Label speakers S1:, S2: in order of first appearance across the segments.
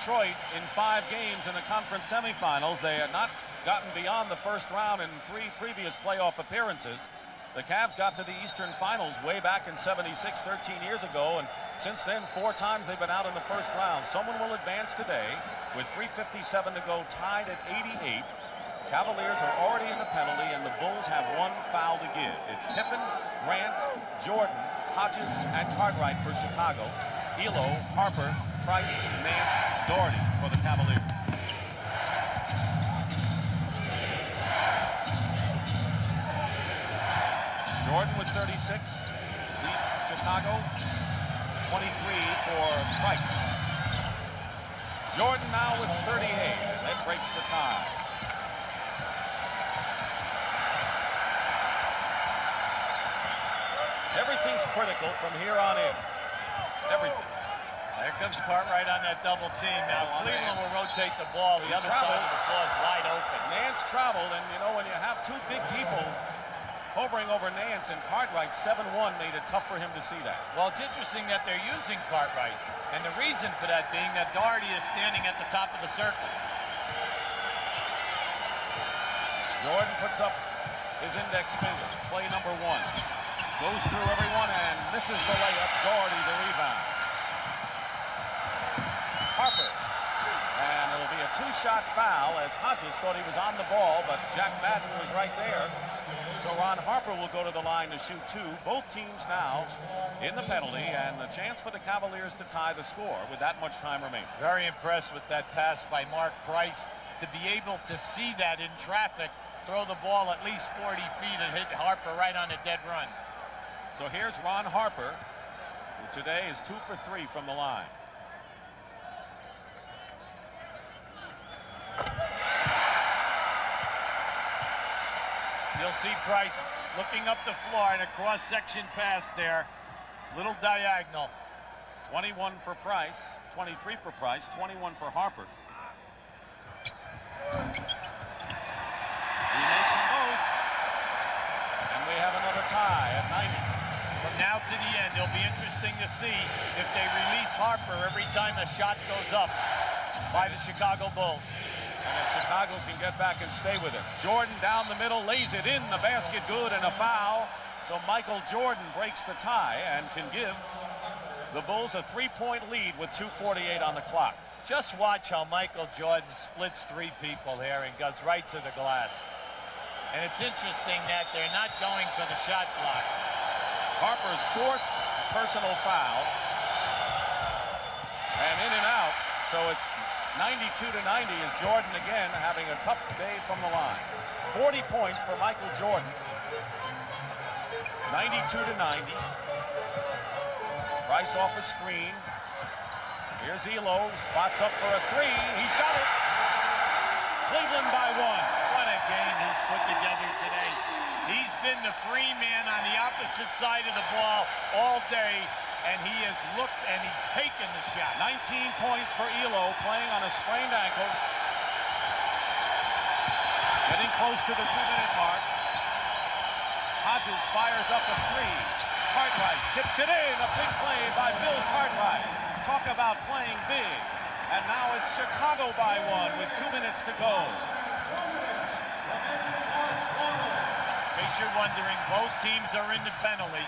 S1: Detroit in 5 games in the conference semifinals. They had not gotten beyond the first round in 3 previous playoff appearances. The Cavs got to the Eastern Finals way back in '76, 13 years ago, and since then 4 times they've been out in the first round. Someone will advance today with 3:57 to go, tied at 88. Cavaliers are already in the penalty, and the Bulls have 1 foul to give. It's Pippen, Grant, Jordan, Hodges, and Cartwright for Chicago. Elo, Harper, Price, Nance, Doherty for the Cavaliers. Jordan with 36 leads Chicago. 23 for Price. Jordan now with 38. That breaks the tie. Everything's critical from here on in. Everything.
S2: There comes Cartwright on that double team. Now Cleveland will rotate the ball. The other side of the floor is wide open.
S1: Nance traveled, and you know, when you have 2 big people hovering over Nance and Cartwright, 7-1 made it tough for him to see that.
S2: Well, it's interesting that they're using Cartwright, and the reason for that being that Doherty is standing at the top of the circle.
S1: Jordan puts up his index finger. Play number 1. Goes through everyone and misses the layup. Doherty the rebound. Harper. And it'll be a 2-shot foul as Hodges thought he was on the ball, but Jack Madden was right there. So Ron Harper will go to the line to shoot 2. Both teams now in the penalty, and the chance for the Cavaliers to tie the score with that much time remaining.
S2: Very impressed with that pass by Mark Price to be able to see that in traffic, throw the ball at least 40 feet and hit Harper right on a dead run.
S1: So here's Ron Harper, who today is 2 for 3 from the line.
S2: You'll see Price looking up the floor and a cross-section pass there. Little diagonal.
S1: 21 for Price, 23 for Price, 21 for Harper. He makes them both. And we have another tie at 90.
S2: From now to the end, it'll be interesting to see if they release Harper every time a shot goes up by the Chicago Bulls.
S1: And if Chicago can get back and stay with him. Jordan down the middle, lays it in, the basket good, and a foul. So Michael Jordan breaks the tie and can give the Bulls a 3-point lead with 2:48 on the clock.
S2: Just watch how Michael Jordan splits 3 people here and goes right to the glass. And it's interesting that they're not going for the shot block.
S1: Harper's 4th personal foul. And in and out. So it's 92 to 90 as Jordan again having a tough day from the line. 40 points for Michael Jordan. 92 to 90. Price off a screen. Here's Elo, spots up for a 3. He's got it. Cleveland by 1.
S2: What a game he's put together today. He's been the free man on the opposite side of the ball all day, and he has looked and he's taken the shot.
S1: 19 points for Elo, playing on a sprained ankle. Getting close to the 2-minute mark. Hodges fires up a 3. Cartwright tips it in. A big play by Bill Cartwright. Talk about playing big. And now it's Chicago by 1 with 2 minutes to go.
S2: In case you're wondering, both teams are in the penalty.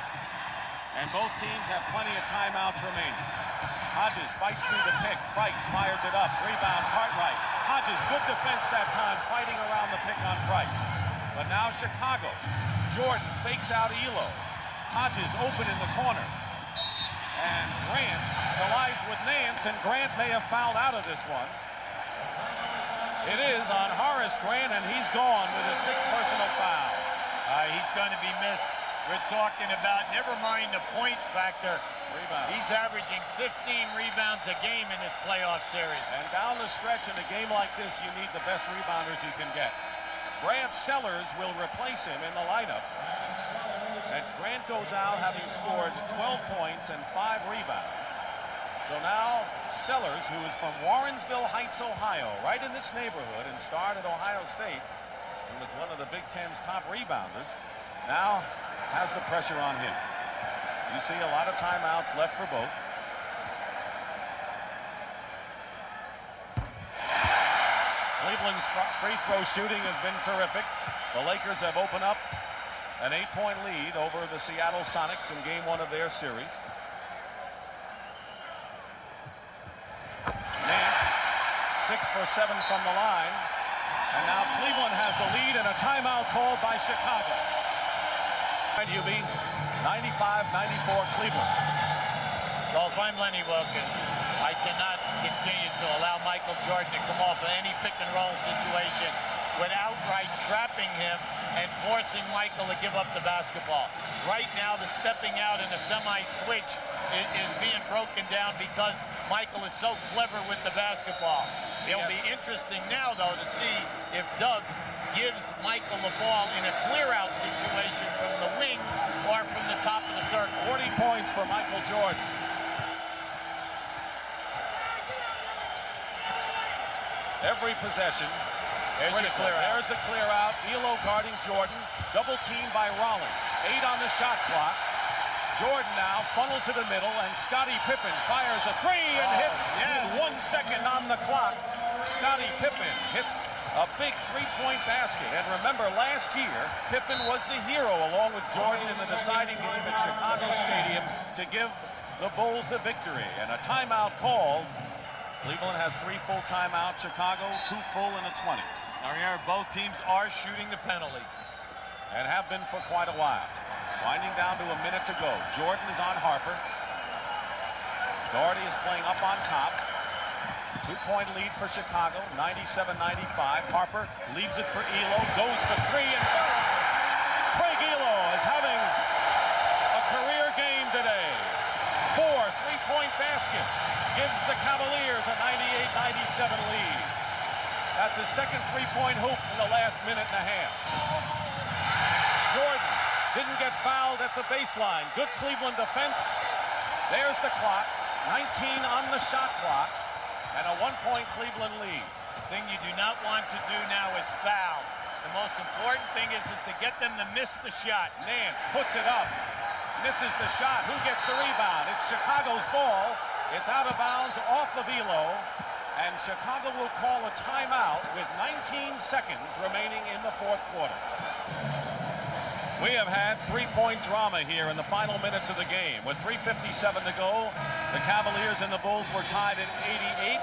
S1: And both teams have plenty of timeouts remaining. Hodges fights through the pick. Price fires it up. Rebound, Cartwright. Hodges, good defense that time, fighting around the pick on Price. But now Chicago. Jordan fakes out Elo. Hodges open in the corner. And Grant collides with Nance, and Grant may have fouled out of this one. It is on Horace Grant, and he's gone with his 6th personal foul.
S2: He's going to be missed. We're talking about, never mind the point factor.
S1: Rebound.
S2: He's averaging 15 rebounds a game in this playoff series.
S1: And down the stretch in a game like this, you need the best rebounders you can get. Grant Sellers will replace him in the lineup. And Grant goes out having scored 12 points and 5 rebounds. So now Sellers, who is from Warrensville Heights, Ohio, right in this neighborhood and starred at Ohio State and was one of the Big Ten's top rebounders, now has the pressure on him. You see a lot of timeouts left for both. Cleveland's free throw shooting has been terrific. The Lakers have opened up an 8-point lead over the Seattle Sonics in game 1 of their series. Nance, 6 for 7 from the line. And now Cleveland has the lead and a timeout called by Chicago. UB, 95-94 Cleveland.
S2: Well, if I'm Lenny Wilkens, I cannot continue to allow Michael Jordan to come off of any pick-and-roll situation without outright trapping him and forcing Michael to give up the basketball. Right now, the stepping out in a semi-switch is being broken down because Michael is so clever with the basketball. It'll be interesting now, though, to see if Doug gives Michael the ball in a clear-out situation from the wing or from the top of the circle.
S1: 40 points for Michael Jordan. Every possession. There's the clear out. Elo guarding Jordan. Double teamed by Rollins. 8 on the shot clock. Jordan now funneled to the middle, and Scottie Pippen fires a 3 and hits with 1 second on the clock. Scottie Pippen hits a big 3-point basket. And remember, last year, Pippen was the hero along with Jordan in the deciding game at Chicago Stadium to give the Bulls the victory. And a timeout called. Cleveland has 3 full timeouts. Chicago 2 full and a 20.
S2: Now remember, both teams are shooting the penalty.
S1: And have been for quite a while. Winding down to a minute to go. Jordan is on Harper. Doherty is playing up on top. 2-point lead for Chicago, 97-95. Harper leaves it for Elo, goes for 3 and Craig Elo is having a career game today. 4 3-point baskets gives the Cavaliers a 98-97 lead. That's his second 3-point hoop in the last minute and a half. Jordan didn't get fouled at the baseline. Good Cleveland defense. There's the clock. 19 on the shot clock. And a 1-point Cleveland lead.
S2: The thing you do not want to do now is foul. The most important thing is to get them to miss the shot.
S1: Nance puts it up. Misses the shot. Who gets the rebound? It's Chicago's ball. It's out of bounds off of Elo. And Chicago will call a timeout with 19 seconds remaining in the 4th quarter. We have had 3-point drama here in the final minutes of the game. With 3:57 to go, the Cavaliers and the Bulls were tied at 88.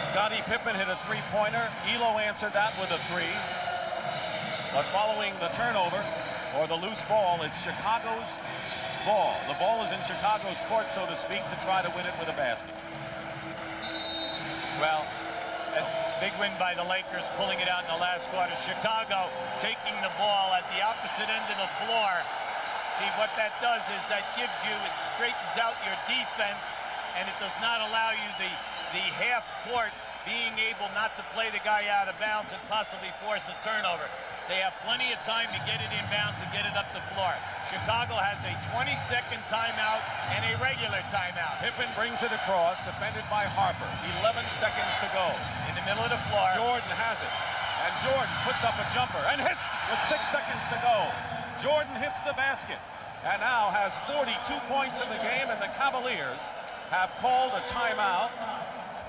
S1: Scottie Pippen hit a 3-pointer. Elo answered that with a 3. But following the turnover, or the loose ball, it's Chicago's ball. The ball is in Chicago's court, so to speak, to try to win it with a basket.
S2: Well, a big win by the Lakers, pulling it out in the last quarter. Chicago taking the ball at the opposite end of the floor. See, what that does is that gives you, it straightens out your defense, and it does not allow you the half court being able not to play the guy out of bounds and possibly force a turnover. They have plenty of time to get it inbounds and get it up the floor. Chicago has a 20-second timeout and a regular timeout.
S1: Pippen brings it across, defended by Harper. 11 seconds to go.
S2: In the middle of the floor.
S1: Jordan has it. And Jordan puts up a jumper and hits with 6 seconds to go. Jordan hits the basket and now has 42 points in the game, and the Cavaliers have called a timeout.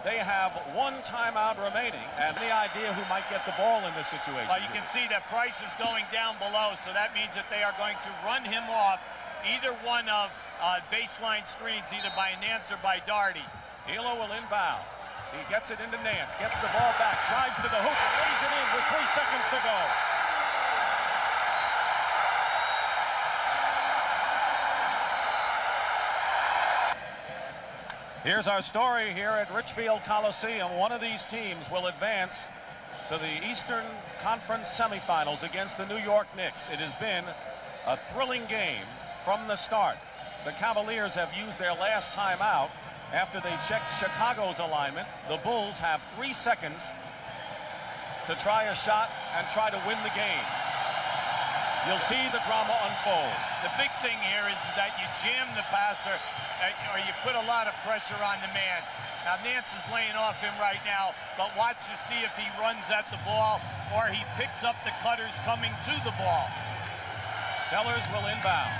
S1: They have 1 timeout remaining, and the idea who might get the ball in this situation.
S2: Well, you can see that Price is going down below, so that means that they are going to run him off either one of baseline screens, either by Nance or by Doherty.
S1: Elo will inbound. He gets it into Nance, gets the ball back, drives to the hoop, and lays it in with 3 seconds to go. Here's our story here at Richfield Coliseum. One of these teams will advance to the Eastern Conference semifinals against the New York Knicks. It has been a thrilling game from the start. The Cavaliers have used their last timeout after they checked Chicago's alignment. The Bulls have 3 seconds to try a shot and try to win the game. You'll see the drama unfold.
S2: The big thing here is that you jam the passer, or you put a lot of pressure on the man. Now, Nance is laying off him right now, but watch to see if he runs at the ball or he picks up the cutters coming to the ball.
S1: Sellers will inbound.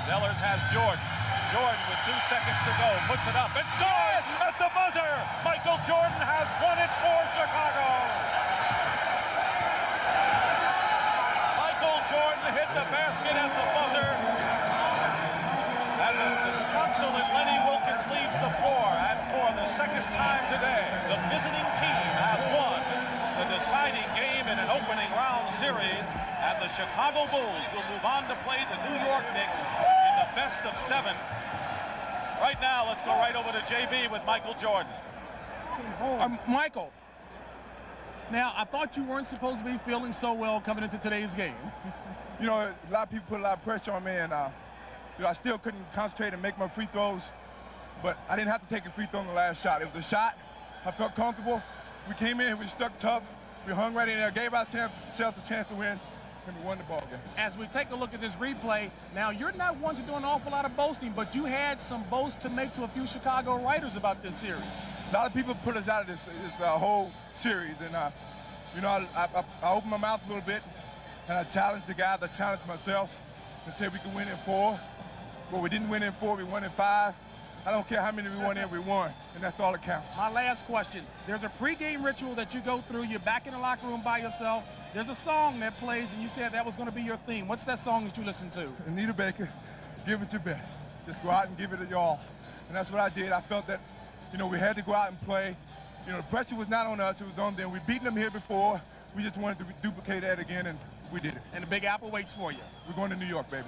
S1: Sellers has Jordan. Jordan with 2 seconds to go, puts it up and scores at the buzzer. Michael Jordan has won it for Chicago. Michael Jordan hit the basket at the buzzer as a disconsolate Lenny Wilkens leaves the floor. And for the second time today, the visiting team has won the deciding game in an opening round series, and the Chicago Bulls will move on to play the New York Knicks in the best of 7. Right now, let's go right over to JB with Michael Jordan.
S3: Michael, now I thought you weren't supposed to be feeling so well coming into today's game.
S4: You know, a lot of people put a lot of pressure on me, and you know, I still couldn't concentrate and make my free throws, but I didn't have to take a free throw on the last shot. It was a shot. I felt comfortable. We came in, we stuck tough, we hung right in there, gave ourselves a chance to win, and we won the ball game.
S3: As we take a look at this replay, now you're not one to do an awful lot of boasting, but you had some boasts to make to a few Chicago writers about this series.
S4: A lot of people put us out of this whole series, and you know, I opened my mouth a little bit, and I challenged the guys, I challenged myself, and said we could win in 4. But we didn't win in 4, we won in 5. I don't care how many we won in, we won, and that's all that counts.
S3: My last question. There's a pregame ritual that you go through. You're back in the locker room by yourself. There's a song that plays, and you said that was going to be your theme. What's that song that you listen to?
S4: Anita Baker, Give It Your Best. Just go out and give it your all. And that's what I did. I felt that, you know, we had to go out and play. You know, the pressure was not on us, it was on them. We've beaten them here before. We just wanted to duplicate that again, and we did it.
S3: And the Big Apple waits for you.
S4: We're going to New York, baby.